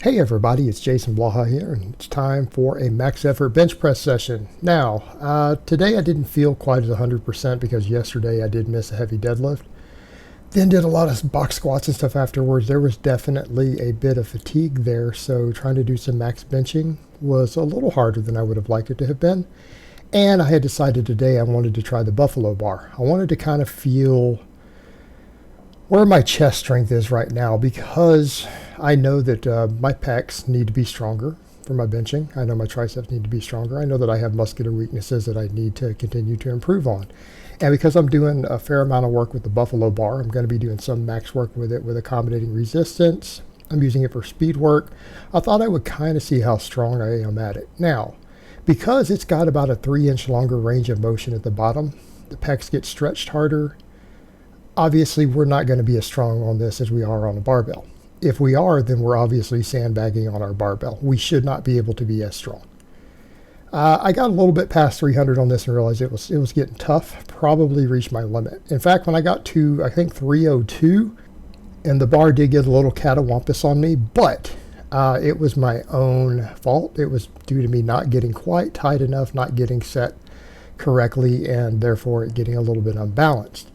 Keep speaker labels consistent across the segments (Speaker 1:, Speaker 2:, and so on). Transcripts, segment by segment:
Speaker 1: Hey everybody, it's Jason Blaha here, and it's time for a max effort bench press session. Now, today I didn't feel quite as 100% because yesterday I did miss a heavy deadlift. Then did a lot of box squats and stuff afterwards. There was definitely a bit of fatigue there, so trying to do some max benching was a little harder than I would have liked it to have been. And I had decided today I wanted to try the buffalo bar. I wanted to kind of feel where my chest strength is right now because I know that my pecs need to be stronger for my benching. I know my triceps need to be stronger. I know that I have muscular weaknesses that I need to continue to improve on. And because I'm doing a fair amount of work with the buffalo bar, I'm going to be doing some max work with it with accommodating resistance. I'm using it for speed work. I thought I would kind of see how strong I am at it. Now, because it's got about a 3-inch longer range of motion at the bottom, the pecs get stretched harder. Obviously, we're not going to be as strong on this as we are on a barbell. If we are, then we're obviously sandbagging on our barbell. We should not be able to be as strong. I got a little bit past 300 on this and realized it was getting tough. Probably reached my limit. In fact, when I got to, I think, 302, and the bar did get a little catawampus on me, but it was my own fault. It was due to me not getting quite tight enough, not getting set correctly, and therefore it getting a little bit unbalanced.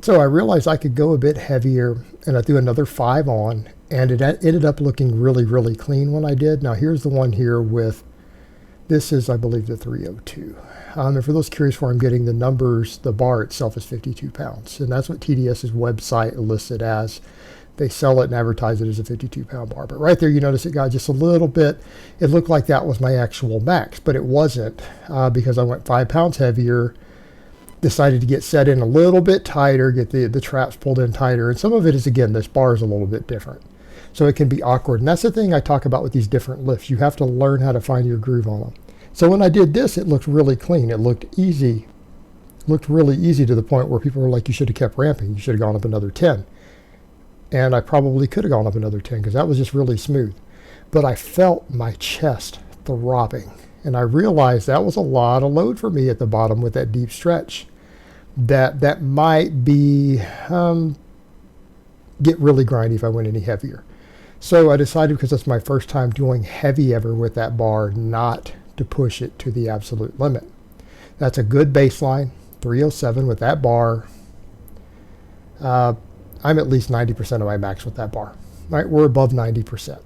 Speaker 1: So I realized I could go a bit heavier, and I threw another 5 on, and it ended up looking really, really clean when I did. Now here's the one here with, this is, I believe, the 302. And for those curious where I'm getting the numbers, the bar itself is 52 pounds, and that's what TDS's website lists it as. They sell it and advertise it as a 52-pound bar. But right there, you notice it got just a little bit, it looked like that was my actual max, but it wasn't because I went 5 pounds heavier, decided to get set in a little bit tighter, get the traps pulled in tighter. And some of it is, again, this bar is a little bit different. So it can be awkward. And that's the thing I talk about with these different lifts. You have to learn how to find your groove on them. So when I did this, it looked really clean. It looked easy. Looked really easy to the point where people were like, you should have kept ramping. You should have gone up another 10. And I probably could have gone up another 10 because that was just really smooth. But I felt my chest throbbing. And I realized that was a lot of load for me at the bottom with that deep stretch. That might be get really grindy if I went any heavier. So I decided, because it's my first time doing heavy ever with that bar, not to push it to the absolute limit. That's a good baseline, 307 with that bar. I'm at least 90% of my max with that bar. Right, we're above 90%.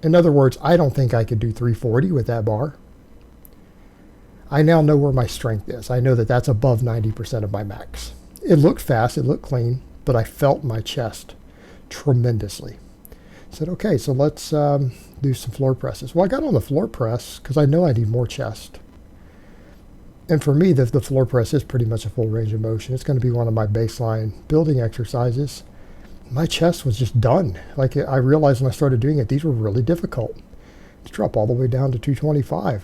Speaker 1: In other words, I don't think I could do 340 with that bar. I now know where my strength is. I know that that's above 90% of my max. It looked fast, it looked clean, but I felt my chest tremendously. I said, okay, so let's do some floor presses. Well, I got on the floor press because I know I need more chest. And for me, the floor press is pretty much a full range of motion. It's going to be one of my baseline building exercises. My chest was just done. Like, I realized when I started doing it, these were really difficult. To drop all the way down to 225.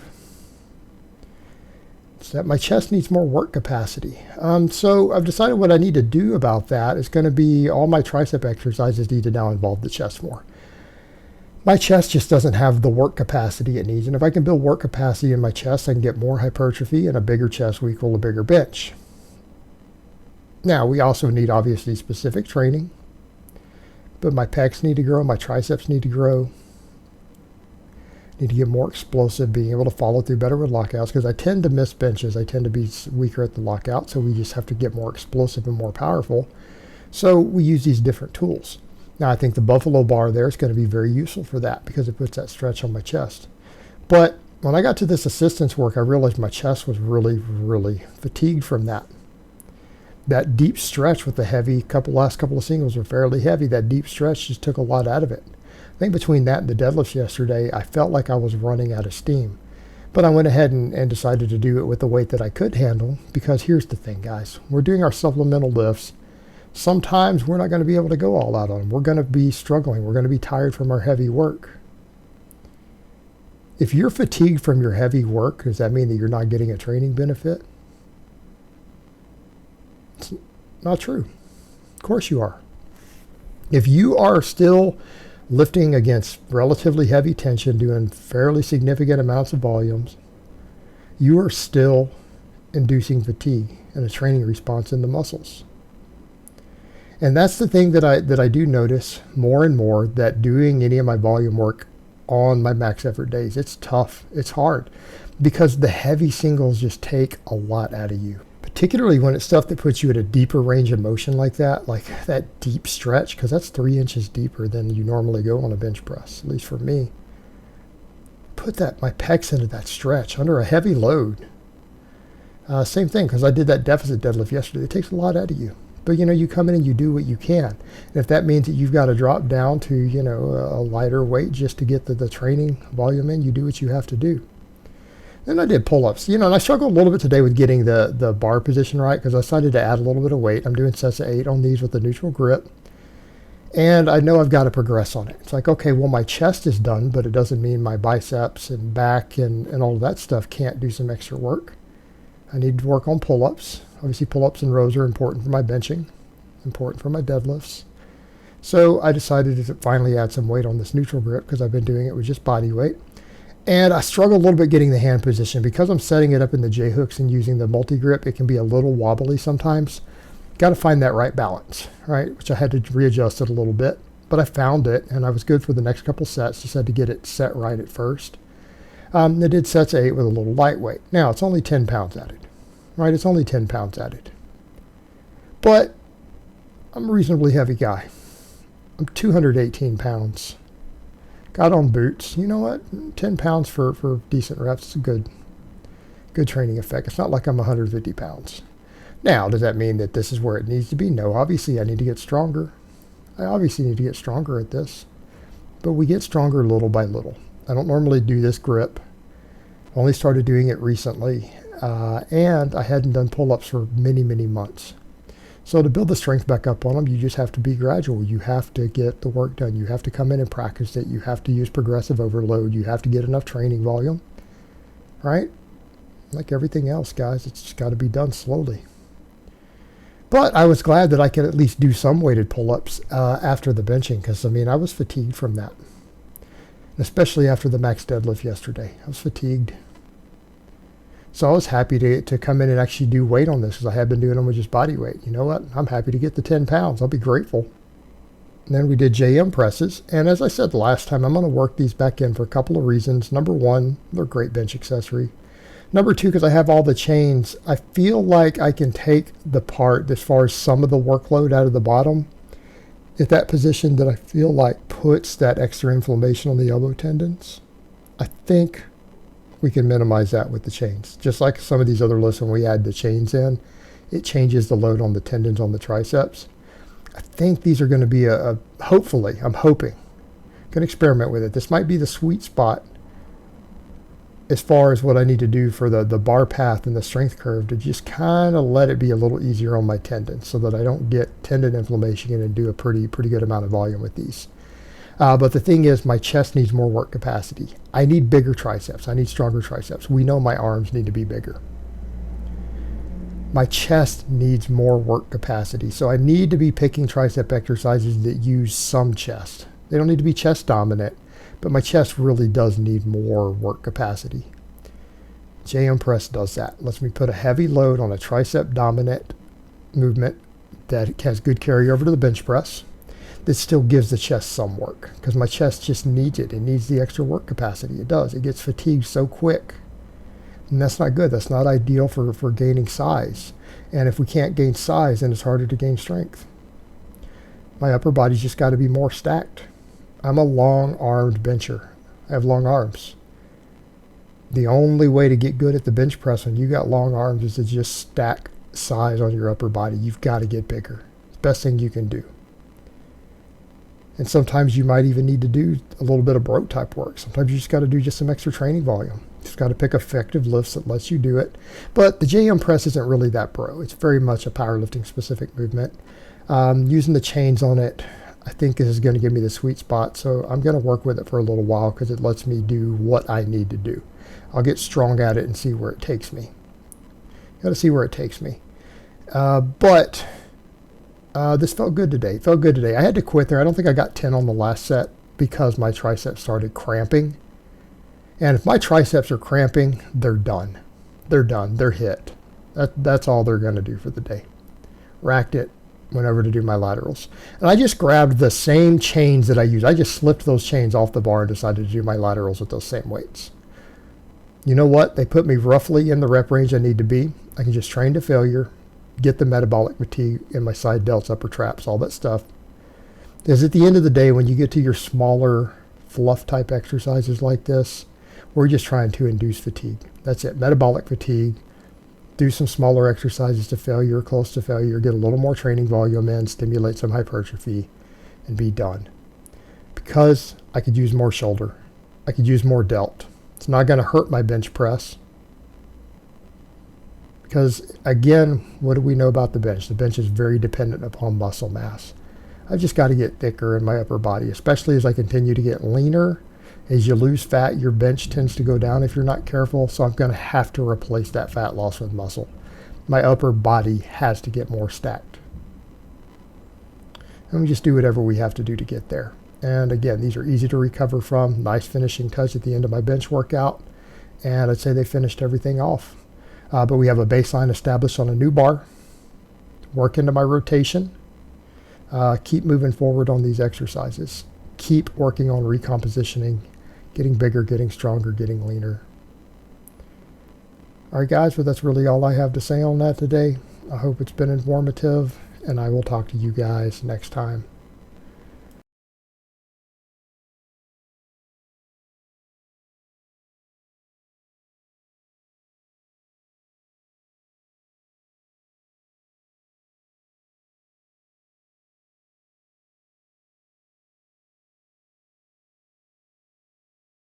Speaker 1: So that my chest needs more work capacity. So I've decided what I need to do about that is going to be all my tricep exercises need to now involve the chest more. My chest just doesn't have the work capacity it needs. And if I can build work capacity in my chest, I can get more hypertrophy, and a bigger chest will equal a bigger bench. Now, we also need obviously specific training, but my pecs need to grow, my triceps need to grow. Need to get more explosive, being able to follow through better with lockouts, because I tend to miss benches. I tend to be weaker at the lockout, so we just have to get more explosive and more powerful. So we use these different tools. Now, I think the buffalo bar there is going to be very useful for that because it puts that stretch on my chest. But when I got to this assistance work, I realized my chest was really, really fatigued from that. That deep stretch with the heavy last couple of singles were fairly heavy. That deep stretch just took a lot out of it. I think between that and the deadlifts yesterday, I felt like I was running out of steam. But I went ahead and decided to do it with the weight that I could handle, because here's the thing, guys. We're doing our supplemental lifts. Sometimes we're not going to be able to go all out on them. We're going to be struggling. We're going to be tired from our heavy work. If you're fatigued from your heavy work, does that mean that you're not getting a training benefit? It's not true. Of course you are. If you are still lifting against relatively heavy tension, doing fairly significant amounts of volumes, you are still inducing fatigue and a training response in the muscles. And that's the thing that I do notice more and more, that doing any of my volume work on my max effort days. It's tough. It's hard because the heavy singles just take a lot out of you, particularly when it's stuff that puts you at a deeper range of motion like that deep stretch, because that's 3 inches deeper than you normally go on a bench press, at least for me. Put my pecs into that stretch under a heavy load. Same thing, because I did that deficit deadlift yesterday. It takes a lot out of you. But, you come in and you do what you can. And if that means that you've got to drop down to, a lighter weight just to get the training volume in, you do what you have to do. Then I did pull-ups, and I struggled a little bit today with getting the bar position right because I decided to add a little bit of weight. I'm doing sets of 8 on these with the neutral grip. And I know I've got to progress on it. It's like, okay, well, my chest is done, but it doesn't mean my biceps and back and all of that stuff can't do some extra work. I need to work on pull-ups. Obviously, pull-ups and rows are important for my benching, important for my deadlifts. So I decided to finally add some weight on this neutral grip because I've been doing it with just body weight. And I struggle a little bit getting the hand position because I'm setting it up in the J-hooks and using the multi-grip. It can be a little wobbly sometimes. Got to find that right balance, right? Which I had to readjust it a little bit. But I found it, and I was good for the next couple sets. Just had to get it set right at first. I did sets of 8 with a little lightweight. Now, it's only 10 pounds added, right? It's only 10 pounds added. But I'm a reasonably heavy guy. I'm 218 pounds. Got on boots. You know what? 10 pounds for decent reps is a good training effect. It's not like I'm 150 pounds. Now, does that mean that this is where it needs to be? No, obviously I need to get stronger. I obviously need to get stronger at this. But we get stronger little by little. I don't normally do this grip. I only started doing it recently. And I hadn't done pull-ups for many, many months. So to build the strength back up on them, you just have to be gradual. You have to get the work done. You have to come in and practice it. You have to use progressive overload. You have to get enough training volume, right? Like everything else, guys, it's just got to be done slowly. But I was glad that I could at least do some weighted pull-ups after the benching because, I was fatigued from that. Especially after the max deadlift yesterday. I was fatigued. So I was happy to come in and actually do weight on this because I had been doing them with just body weight. You know what? I'm happy to get the 10 pounds. I'll be grateful. And then we did JM presses. And as I said last time, I'm going to work these back in for a couple of reasons. Number one, they're a great bench accessory. Number two, because I have all the chains, I feel like I can take the part as far as some of the workload out of the bottom at that position that I feel like puts that extra inflammation on the elbow tendons. I think we can minimize that with the chains. Just like some of these other lifts, when we add the chains in, it changes the load on the tendons on the triceps. I think these are going to be hopefully, I'm hoping, going to experiment with it. This might be the sweet spot as far as what I need to do for the bar path and the strength curve to just kind of let it be a little easier on my tendons so that I don't get tendon inflammation and do a pretty good amount of volume with these. But the thing is, my chest needs more work capacity. I need bigger triceps. I need stronger triceps. We know my arms need to be bigger. My chest needs more work capacity. So I need to be picking tricep exercises that use some chest. They don't need to be chest dominant, but my chest really does need more work capacity. JM press does that. Lets me put a heavy load on a tricep dominant movement that has good carryover to the bench press. That still gives the chest some work because my chest just needs it. It needs the extra work capacity. It does. It gets fatigued so quick. And that's not good. That's not ideal for gaining size. And if we can't gain size, then it's harder to gain strength. My upper body's just got to be more stacked. I'm a long-armed bencher. I have long arms. The only way to get good at the bench press when you got long arms is to just stack size on your upper body. You've got to get bigger. It's the best thing you can do. And sometimes you might even need to do a little bit of broke type work. Sometimes you just got to do just some extra training volume. Just got to pick effective lifts that lets you do it. But the JM press isn't really that bro. It's very much a powerlifting specific movement. Using the chains on it, I think this is going to give me the sweet spot. So I'm going to work with it for a little while because it lets me do what I need to do. I'll get strong at it and see where it takes me. Got to see where it takes me. But this felt good today. It felt good today. I had to quit there. I don't think I got 10 on the last set because my triceps started cramping. And if my triceps are cramping, they're done. They're done. They're hit. That's all they're going to do for the day. Racked it. went over to do my laterals. And I just grabbed the same chains that I use. I just slipped those chains off the bar and decided to do my laterals with those same weights. You know what? They put me roughly in the rep range I need to be. I can just train to failure, get the metabolic fatigue in my side delts, upper traps, all that stuff. Because at the end of the day, when you get to your smaller fluff type exercises like this, we're just trying to induce fatigue. That's it, metabolic fatigue. Do some smaller exercises to failure, close to failure, get a little more training volume in, stimulate some hypertrophy, and be done. Because I could use more shoulder. I could use more delt. It's not going to hurt my bench press. Because, again, what do we know about the bench? The bench is very dependent upon muscle mass. I've just got to get thicker in my upper body, especially as I continue to get leaner. As you lose fat, your bench tends to go down if you're not careful, so I'm going to have to replace that fat loss with muscle. My upper body has to get more stacked. And we just do whatever we have to do to get there. And again, these are easy to recover from. Nice finishing touch at the end of my bench workout. And I'd say they finished everything off. But we have a baseline established on a new bar. Work into my rotation. Keep moving forward on these exercises. Keep working on recompositioning, getting bigger, getting stronger, getting leaner. All right, guys, well, that's really all I have to say on that today. I hope it's been informative, and I will talk to you guys next time.